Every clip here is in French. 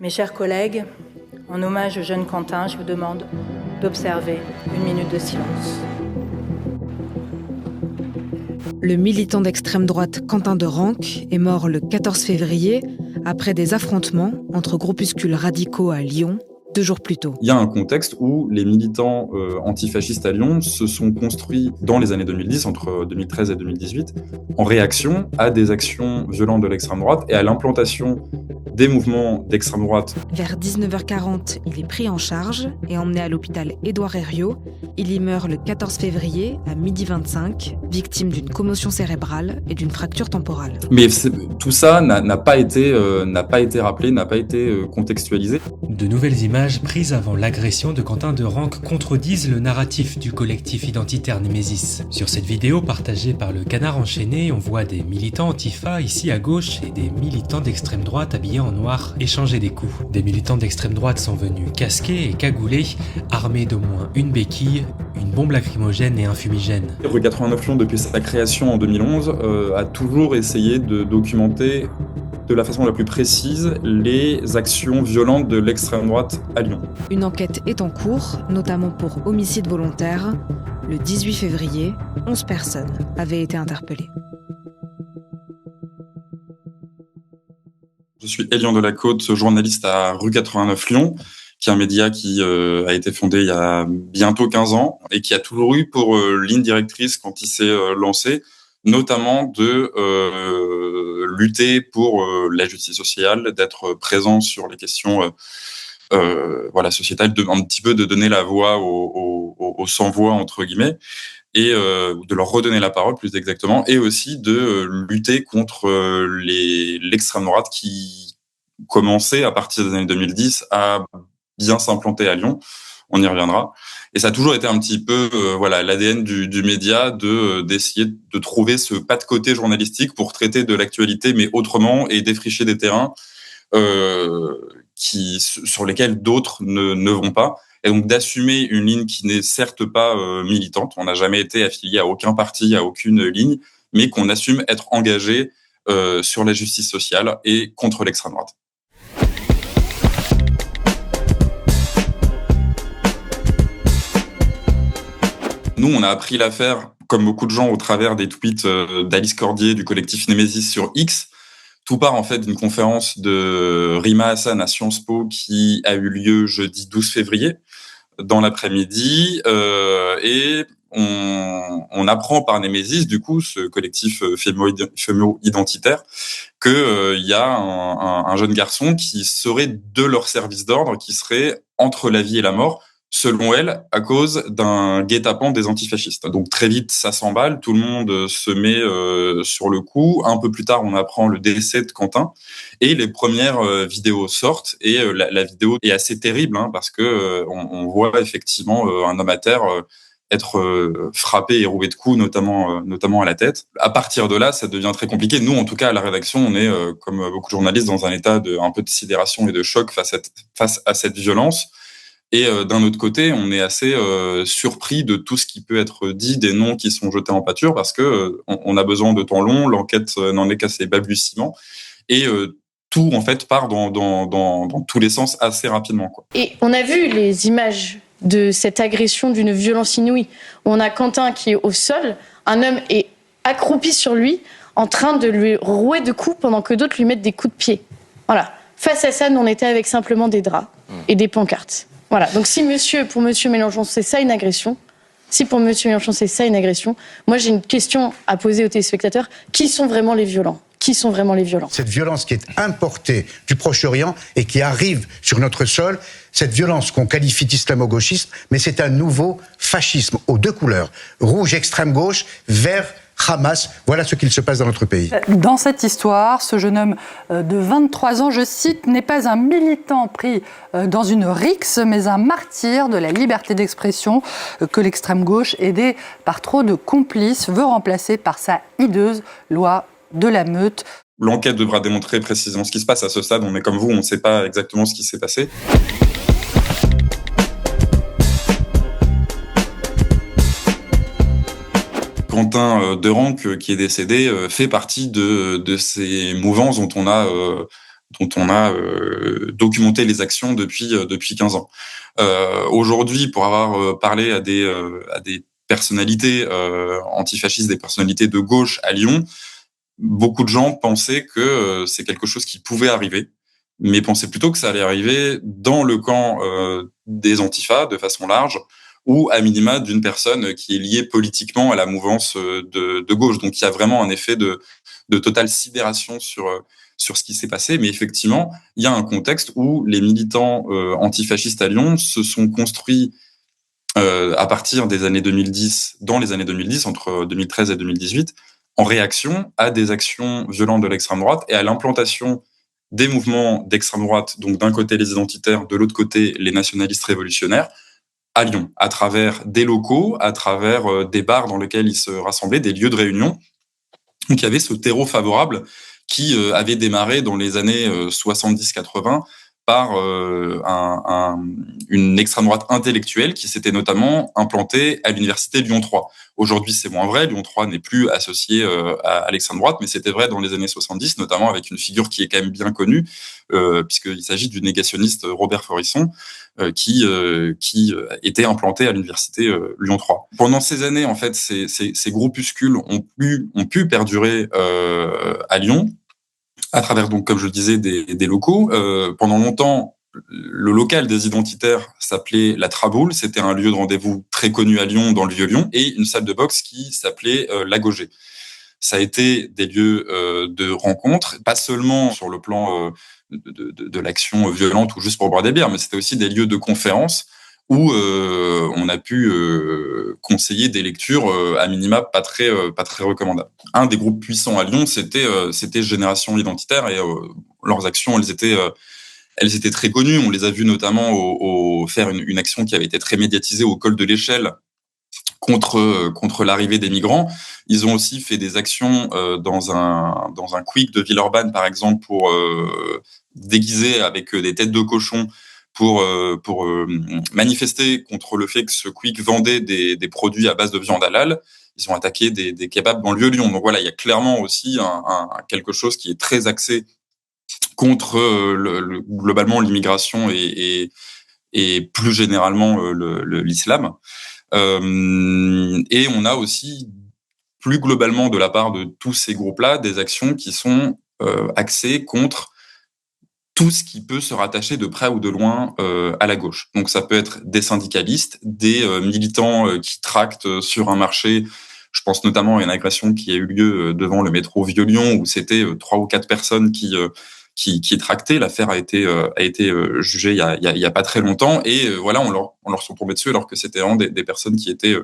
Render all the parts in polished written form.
Mes chers collègues, en hommage au jeune Quentin, je vous demande d'observer une minute de silence. Le militant d'extrême droite Quentin de Renques est mort le 14 février après des affrontements entre groupuscules radicaux à Lyon 2 jours plus tôt. Il y a un contexte où les militants antifascistes à Lyon se sont construits dans les années 2010, entre 2013 et 2018, en réaction à des actions violentes de l'extrême droite et à l'implantation des mouvements d'extrême droite. Vers 19h40, il est pris en charge et emmené à l'hôpital Édouard Herriot. Il y meurt le 14 février à 12h25, victime d'une commotion cérébrale et d'une fracture temporale. Mais tout ça n'a pas été rappelé, n'a pas été contextualisé. De nouvelles images prises avant l'agression de Quentin de Renques contredisent le narratif du collectif identitaire Némésis. Sur cette vidéo partagée par le Canard enchaîné, on voit des militants antifa ici à gauche et des militants d'extrême droite habillés en noir échanger des coups. Des militants d'extrême droite sont venus casqués et cagoulés, armés d'au moins une béquille, une bombe lacrymogène et un fumigène. Rue 89 Lyon, depuis sa création en 2011, a toujours essayé de documenter de la façon la plus précise les actions violentes de l'extrême droite à Lyon. Une enquête est en cours, notamment pour homicide volontaire. Le 18 février, 11 personnes avaient été interpellées. Je suis Elian Delacôte, journaliste à Rue 89 Lyon, qui est un média qui a été fondé il y a bientôt 15 ans et qui a toujours eu pour ligne directrice quand il s'est lancé, notamment de lutter pour la justice sociale, d'être présent sur les questions sociétales, un petit peu de donner la voix aux sans-voix, entre guillemets, et de leur redonner la parole plus exactement, et aussi de lutter contre l'extrême droite qui commençait à partir des années 2010 à bien s'implanter à Lyon. On y reviendra. Et ça a toujours été un petit peu l'ADN du média d'essayer de trouver ce pas de côté journalistique pour traiter de l'actualité, mais autrement, et défricher des terrains sur lesquels d'autres ne vont pas. Et donc d'assumer une ligne qui n'est certes pas militante. On n'a jamais été affilié à aucun parti, à aucune ligne, mais qu'on assume être engagé sur la justice sociale et contre l'extrême droite. Nous, on a appris l'affaire, comme beaucoup de gens, au travers des tweets d'Alice Cordier du collectif Némésis sur X. Tout part en fait d'une conférence de Rima Hassan à Sciences Po qui a eu lieu jeudi 12 février dans l'après-midi. Et on apprend par Némésis, du coup, ce collectif fémino-identitaire, qu'il y a un jeune garçon qui serait de leur service d'ordre, qui serait entre la vie et la mort, selon elle, à cause d'un guet-apens des antifascistes. Donc très vite, ça s'emballe, tout le monde se met sur le coup. Un peu plus tard, on apprend le décès de Quentin, et les premières vidéos sortent, et la vidéo est assez terrible, parce que on voit effectivement un homme à terre être frappé et roué de coups, notamment à la tête. À partir de là, ça devient très compliqué. Nous, en tout cas, à la rédaction, on est, comme beaucoup de journalistes, dans un état un peu de sidération et de choc face à cette violence. Et d'un autre côté, on est assez surpris de tout ce qui peut être dit, des noms qui sont jetés en pâture, parce que on a besoin de temps long, l'enquête n'en est qu'à ses balbutiements, et tout en fait part dans tous les sens assez rapidement, quoi. Et on a vu les images de cette agression d'une violence inouïe. On a Quentin qui est au sol, un homme est accroupi sur lui, en train de lui rouer de coups pendant que d'autres lui mettent des coups de pied. Voilà. Face à ça, nous on était avec simplement des draps et des pancartes. Voilà, donc pour monsieur Mélenchon, c'est ça une agression. Si pour monsieur Mélenchon, c'est ça une agression, moi j'ai une question à poser aux téléspectateurs. Qui sont vraiment les violents ? Qui sont vraiment les violents ? Cette violence qui est importée du Proche-Orient et qui arrive sur notre sol, cette violence qu'on qualifie d'islamo-gauchiste, mais c'est un nouveau fascisme aux deux couleurs, rouge extrême gauche, vert Hamas, voilà ce qu'il se passe dans notre pays. Dans cette histoire, ce jeune homme de 23 ans, je cite, n'est pas un militant pris dans une rixe, mais un martyr de la liberté d'expression que l'extrême gauche, aidée par trop de complices, veut remplacer par sa hideuse loi de la meute. L'enquête devra démontrer précisément ce qui se passe à ce stade. On est comme vous, on ne sait pas exactement ce qui s'est passé. Quentin de Renques, qui est décédé, fait partie de ces mouvances dont on a dont on a documenté les actions depuis 15 ans. Aujourd'hui, pour avoir parlé à des personnalités antifascistes, des personnalités de gauche à Lyon, beaucoup de gens pensaient que c'est quelque chose qui pouvait arriver, mais pensaient plutôt que ça allait arriver dans le camp des antifas de façon large, ou à minima d'une personne qui est liée politiquement à la mouvance de gauche. Donc il y a vraiment un effet de totale sidération sur ce qui s'est passé. Mais effectivement, il y a un contexte où les militants antifascistes à Lyon se sont construits à partir des années 2010, dans les années 2010, entre 2013 et 2018, en réaction à des actions violentes de l'extrême droite et à l'implantation des mouvements d'extrême droite, donc d'un côté les identitaires, de l'autre côté les nationalistes révolutionnaires, à Lyon, à travers des locaux, à travers des bars dans lesquels ils se rassemblaient, des lieux de réunion. Donc il y avait ce terreau favorable qui avait démarré dans les années 70-80 par une extrême droite intellectuelle qui s'était notamment implantée à l'université Lyon 3. Aujourd'hui, c'est moins vrai. Lyon 3 n'est plus associé à l'extrême droite, mais c'était vrai dans les années 70, notamment avec une figure qui est quand même bien connue, puisqu'il s'agit du négationniste Robert Forisson, qui était implanté à l'université Lyon 3. Pendant ces années, en fait, ces groupuscules ont pu perdurer à Lyon, à travers, donc, comme je le disais, des locaux. Pendant longtemps, le local des identitaires s'appelait La Traboule. C'était un lieu de rendez-vous très connu à Lyon, dans le Vieux-Lyon, et une salle de boxe qui s'appelait La Gaugée. Ça a été des lieux de rencontre, pas seulement sur le plan de l'action violente ou juste pour boire des bières, mais c'était aussi des lieux de conférence où on a pu conseiller des lectures à minima pas très recommandables. Un des groupes puissants à Lyon, c'était Génération Identitaire, et leurs actions, elles étaient très connues. On les a vues notamment faire une action qui avait été très médiatisée au col de l'Échelle contre l'arrivée des migrants. Ils ont aussi fait des actions dans un quick de Villeurbanne, par exemple, pour déguiser avec des têtes de cochon, pour manifester contre le fait que ce quick vendait des produits à base de viande halal. Ils ont attaqué des kebabs dans le Vieux-Lyon. Donc voilà, il y a clairement aussi quelque chose qui est très axé contre globalement l'immigration et plus généralement l'islam. Et on a aussi plus globalement de la part de tous ces groupes-là des actions qui sont axées contre tout ce qui peut se rattacher de près ou de loin à la gauche. Donc ça peut être des syndicalistes, des militants qui tractent sur un marché. Je pense notamment à une agression qui a eu lieu devant le métro Vieux-Lyon, où c'était 3 ou 4 personnes qui tractaient. L'affaire a été jugée il y a pas très longtemps, et voilà, on leur sont tombés dessus alors que c'était vraiment des personnes qui étaient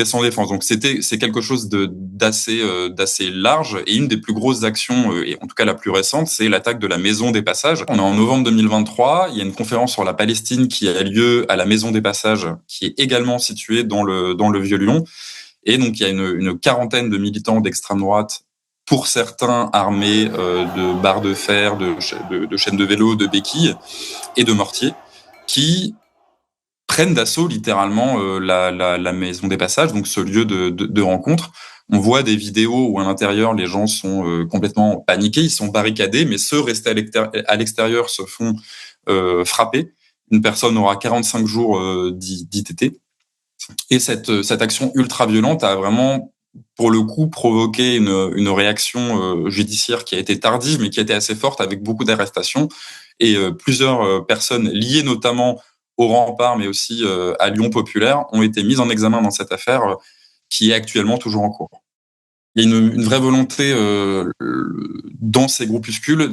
sans défense. Donc c'est quelque chose d'assez large, et une des plus grosses actions, et en tout cas la plus récente, c'est l'attaque de la Maison des Passages. On est en novembre 2023, il y a une conférence sur la Palestine qui a lieu à la Maison des Passages, qui est également située dans le Vieux-Lyon, et donc il y a une quarantaine de militants d'extrême droite, pour certains armés de barres de fer, de chaînes de vélo, de béquilles et de mortiers, qui prennent d'assaut littéralement la Maison des Passages, donc ce lieu de rencontre. On voit des vidéos où à l'intérieur les gens sont complètement paniqués, ils sont barricadés, mais ceux restés à l'extérieur se font frapper. Une personne aura 45 jours d'ITT. Et cette action ultra violente a vraiment, pour le coup, provoqué une réaction judiciaire qui a été tardive, mais qui a été assez forte, avec beaucoup d'arrestations, et plusieurs personnes liées notamment au Rempart, mais aussi à Lyon Populaire, ont été mises en examen dans cette affaire qui est actuellement toujours en cours. Il y a une vraie volonté dans ces groupuscules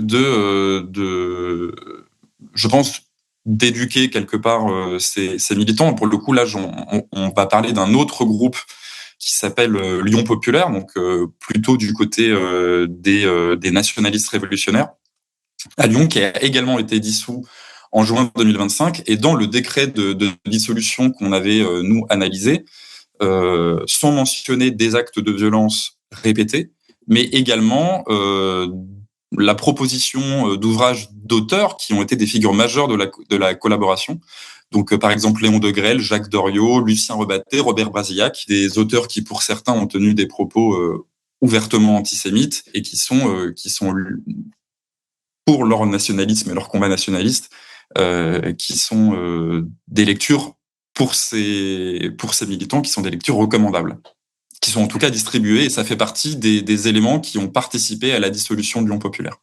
je pense, d'éduquer quelque part ces militants. Pour le coup, là, on va parler d'un autre groupe qui s'appelle Lyon Populaire, donc plutôt du côté des nationalistes révolutionnaires à Lyon, qui a également été dissous en juin 2025. Et dans le décret de dissolution qu'on avait, nous, analysé, sont mentionnés des actes de violence répétés, mais également la proposition d'ouvrages d'auteurs qui ont été des figures majeures de la collaboration. Donc, par exemple, Léon Degrelle, Jacques Doriot, Lucien Rebatté, Robert Brasillac, des auteurs qui, pour certains, ont tenu des propos ouvertement antisémites et qui sont pour leur nationalisme et leur combat nationaliste, qui sont des lectures pour ces militants, qui sont des lectures recommandables, qui sont en tout cas distribuées, et ça fait partie des éléments qui ont participé à la dissolution de l'Union populaire.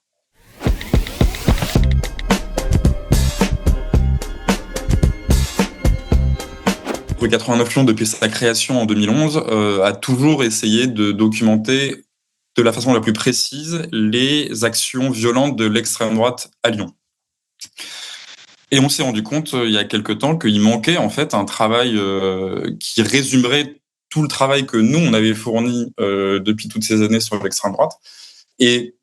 Le 89 Lyon, depuis sa création en 2011, a toujours essayé de documenter de la façon la plus précise les actions violentes de l'extrême droite à Lyon. Et on s'est rendu compte il y a quelque temps qu'il manquait en fait un travail qui résumerait tout le travail que nous on avait fourni depuis toutes ces années sur l'extrême droite. Et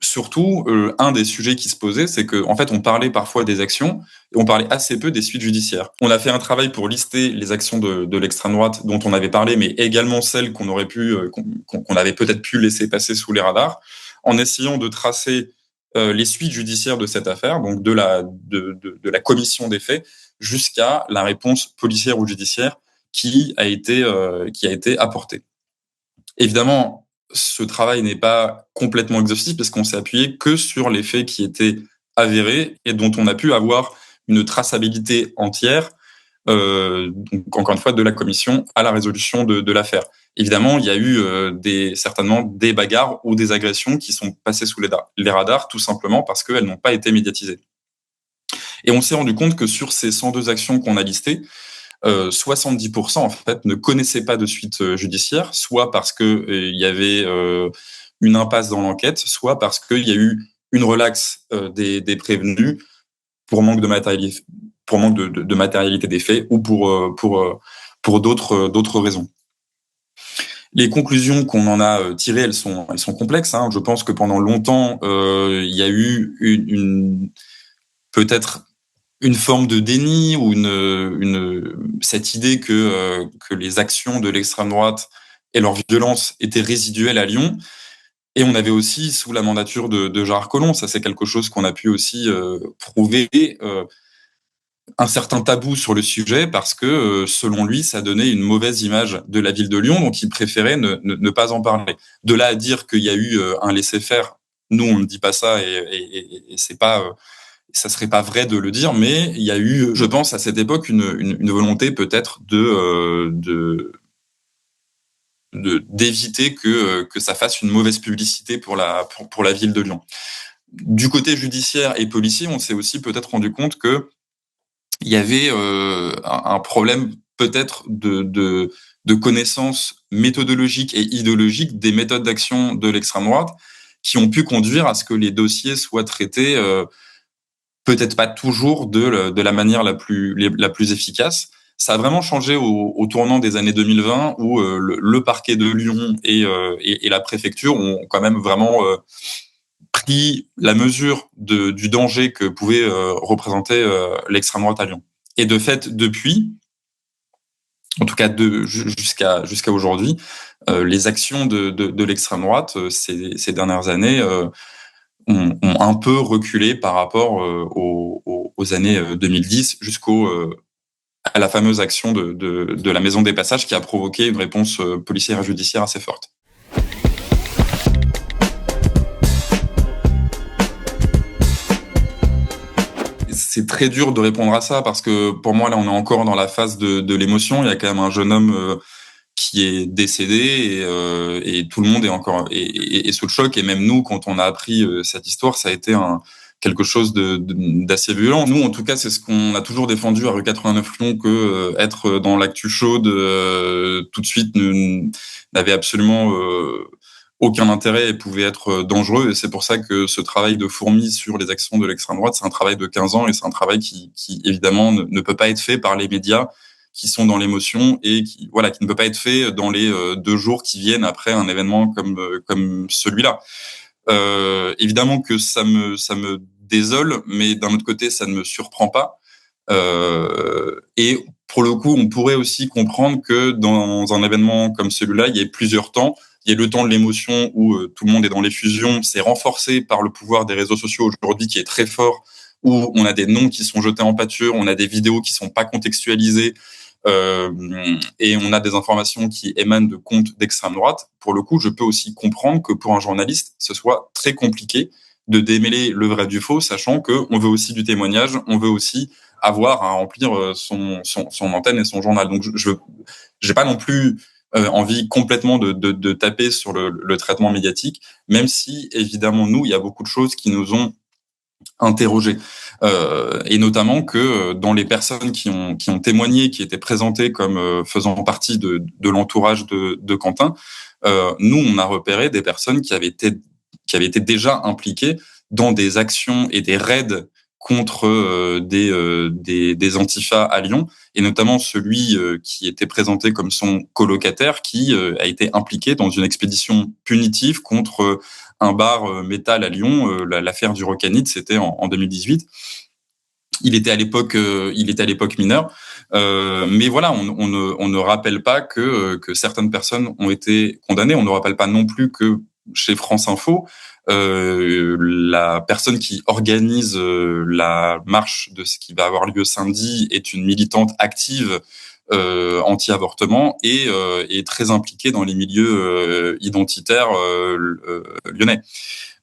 surtout, un des sujets qui se posait, c'est que en fait on parlait parfois des actions et on parlait assez peu des suites judiciaires. On a fait un travail pour lister les actions de l'extrême droite dont on avait parlé, mais également celles qu'on aurait pu, qu'on avait peut-être pu laisser passer sous les radars, en essayant de tracer les suites judiciaires de cette affaire, donc de la commission des faits jusqu'à la réponse policière ou judiciaire qui a été apportée. Évidemment, ce travail n'est pas complètement exhaustif parce qu'on s'est appuyé que sur les faits qui étaient avérés et dont on a pu avoir une traçabilité entière, donc encore une fois, de la commission à la résolution de l'affaire. Évidemment, il y a eu certainement des bagarres ou des agressions qui sont passées sous les radars, tout simplement parce qu'elles n'ont pas été médiatisées. Et on s'est rendu compte que sur ces 102 actions qu'on a listées, 70% en fait ne connaissaient pas de suite judiciaire, soit parce que il y avait une impasse dans l'enquête, soit parce qu'il y a eu une relaxe des prévenus pour manque de matérialité des faits ou pour d'autres raisons. Les conclusions qu'on en a tirées, elles sont complexes. Hein. Je pense que pendant longtemps, il y a eu peut-être une forme de déni ou cette idée que les actions de l'extrême droite et leur violence étaient résiduelles à Lyon. Et on avait aussi, sous la mandature de Gérard Collomb, ça c'est quelque chose qu'on a pu aussi prouver, un certain tabou sur le sujet parce que, selon lui, ça donnait une mauvaise image de la ville de Lyon, donc il préférait ne pas en parler. De là à dire qu'il y a eu un laisser-faire, nous on ne dit pas ça et c'est pas, ça serait pas vrai de le dire, mais il y a eu, je pense, à cette époque une volonté peut-être d'éviter que ça fasse une mauvaise publicité pour la ville de Lyon. Du côté judiciaire et policier, on s'est aussi peut-être rendu compte que il y avait un problème peut-être de connaissances méthodologiques et idéologiques des méthodes d'action de l'extrême droite qui ont pu conduire à ce que les dossiers soient traités peut-être pas toujours de la manière la plus efficace. Ça a vraiment changé au tournant des années 2020 où le parquet de Lyon et la préfecture ont quand même vraiment pris la mesure du danger que pouvait représenter l'extrême droite à Lyon. Et de fait, depuis, en tout cas jusqu'à aujourd'hui, les actions de l'extrême droite ces dernières années ont un peu reculé par rapport aux années 2010 à la fameuse action de la Maison des Passages qui a provoqué une réponse policière et judiciaire assez forte. C'est très dur de répondre à ça parce que pour moi, là, on est encore dans la phase de l'émotion. Il y a quand même un jeune homme qui est décédé et tout le monde est encore et sous le choc. Et même nous, quand on a appris cette histoire, ça a été quelque chose d'assez violent. Nous, en tout cas, c'est ce qu'on a toujours défendu à Rue 89 Lyon, que être dans l'actu chaude tout de suite n'avait absolument aucun intérêt et pouvait être dangereux. Et c'est pour ça que ce travail de fourmi sur les actions de l'extrême droite, c'est un travail de 15 ans et c'est un travail qui évidemment ne peut pas être fait par les médias qui sont dans l'émotion et qui ne peut pas être fait dans les 2 jours qui viennent après un événement comme celui-là. Évidemment que ça me désole, mais d'un autre côté, ça ne me surprend pas. Et pour le coup, on pourrait aussi comprendre que dans un événement comme celui-là, il y ait plusieurs temps. Il y a le temps de l'émotion où tout le monde est dans l'effusion. C'est renforcé par le pouvoir des réseaux sociaux aujourd'hui qui est très fort, où on a des noms qui sont jetés en pâture, on a des vidéos qui sont pas contextualisées, et on a des informations qui émanent de comptes d'extrême droite. Pour le coup, je peux aussi comprendre que pour un journaliste, ce soit très compliqué de démêler le vrai du faux, sachant qu'on veut aussi du témoignage, on veut aussi avoir à remplir son antenne et son journal. Donc je j'ai pas non plus envie complètement de taper sur le traitement médiatique, même si évidemment nous, il y a beaucoup de choses qui nous ont interrogés, et notamment que dans les personnes qui ont témoigné, qui étaient présentées comme faisant partie de l'entourage de Quentin, nous on a repéré des personnes qui avaient été déjà impliquées dans des actions et des raids contre des antifas à Lyon, et notamment celui qui était présenté comme son colocataire, qui a été impliqué dans une expédition punitive contre un bar métal à Lyon. L'affaire du Rocanite, c'était en 2018. Il était à l'époque mineur, mais voilà, on ne rappelle pas que certaines personnes ont été condamnées. On ne rappelle pas non plus que chez France Info, la personne qui organise la marche de ce qui va avoir lieu samedi est une militante active anti-avortement et très impliquée dans les milieux identitaires lyonnais.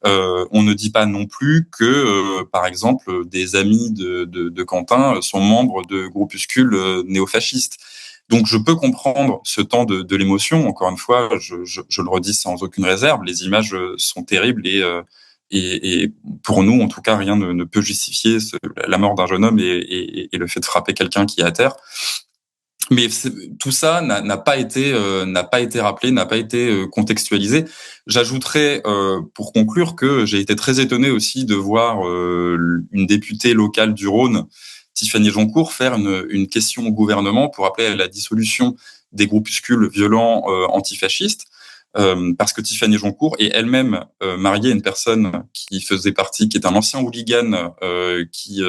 On ne dit pas non plus que, par exemple, des amis de Quentin sont membres de groupuscules néofascistes. Donc, je peux comprendre ce temps de l'émotion. Encore une fois, je le redis sans aucune réserve. Les images sont terribles et pour nous, en tout cas, rien ne peut justifier la mort d'un jeune homme et le fait de frapper quelqu'un qui est à terre. Mais tout ça n'a pas été rappelé, n'a pas été contextualisé. J'ajouterais pour conclure que j'ai été très étonné aussi de voir une députée locale du Rhône, Tiffany Joncourt, faire une question au gouvernement pour appeler à la dissolution des groupuscules violents antifascistes. Parce que Tiffany Joncourt est elle-même mariée à une personne qui est un ancien hooligan, qui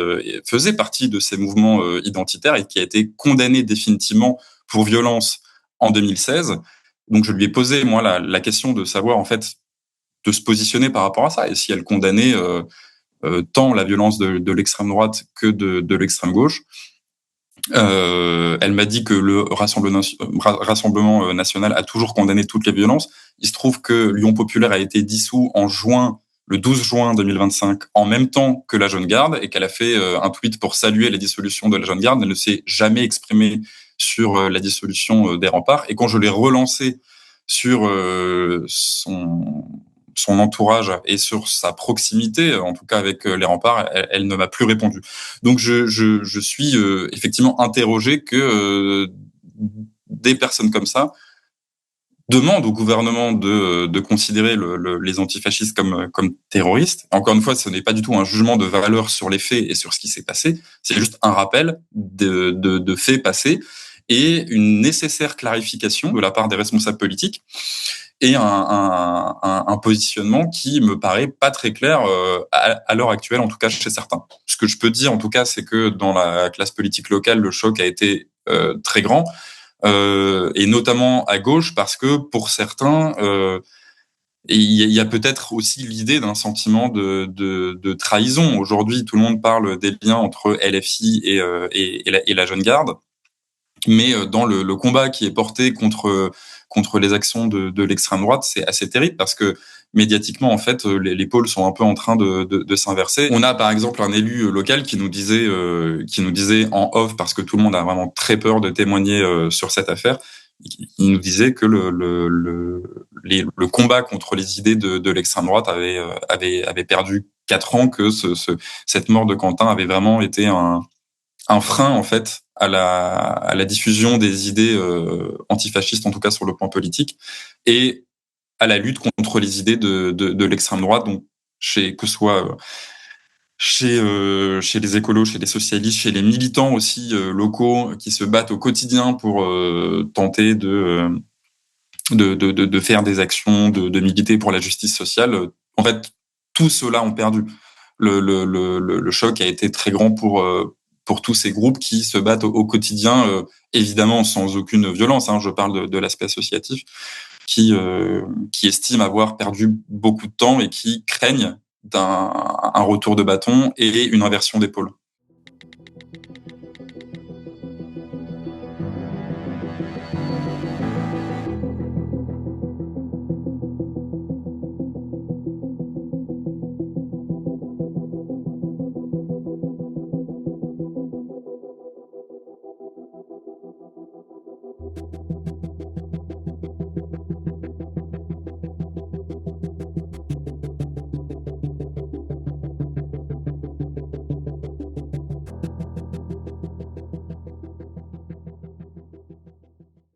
faisait partie de ces mouvements identitaires et qui a été condamné définitivement pour violence en 2016. Donc je lui ai posé moi la question de savoir en fait de se positionner par rapport à ça et si elle condamnait tant la violence de l'extrême droite que de l'extrême gauche. Elle m'a dit que le Rassemblement national a toujours condamné toutes les violences. Il se trouve que Lyon Populaire a été dissous le 12 juin 2025, en même temps que la Jeune Garde, et qu'elle a fait un tweet pour saluer la dissolution de la Jeune Garde. Elle ne s'est jamais exprimée sur la dissolution des Remparts. Et quand je l'ai relancée sur son entourage et sur sa proximité, en tout cas avec les Remparts, elle ne m'a plus répondu. Donc je suis effectivement interrogé que des personnes comme ça demandent au gouvernement de considérer les antifascistes comme terroristes. Encore une fois, ce n'est pas du tout un jugement de valeur sur les faits et sur ce qui s'est passé, c'est juste un rappel de faits passés et une nécessaire clarification de la part des responsables politiques et un positionnement qui me paraît pas très clair à l'heure actuelle, en tout cas chez certains. Ce que je peux dire, en tout cas, c'est que dans la classe politique locale, le choc a été très grand, et notamment à gauche, parce que pour certains, il y a peut-être aussi l'idée d'un sentiment de trahison. Aujourd'hui, tout le monde parle des liens entre LFI et la Jeune Garde, mais dans le combat qui est porté contre les actions de l'extrême droite, c'est assez terrible parce que médiatiquement, en fait, les pôles sont un peu en train de s'inverser. On a par exemple un élu local qui nous disait en off, parce que tout le monde a vraiment très peur de témoigner sur cette affaire, il nous disait que le combat contre les idées de l'extrême droite avait perdu 4 ans, que cette mort de Quentin avait vraiment été un frein en fait à la diffusion des idées antifascistes, en tout cas sur le plan politique, et à la lutte contre les idées de l'extrême droite, donc que ce soit chez les écolos, chez les socialistes, chez les militants aussi locaux qui se battent au quotidien pour tenter de faire des actions, de militer pour la justice sociale. En fait, tous ceux-là ont perdu. Le choc a été très grand pour tous ces groupes qui se battent au quotidien, évidemment sans aucune violence, hein, je parle de l'aspect associatif, qui estiment avoir perdu beaucoup de temps et qui craignent un retour de bâton et une inversion d'épaule. Ciao.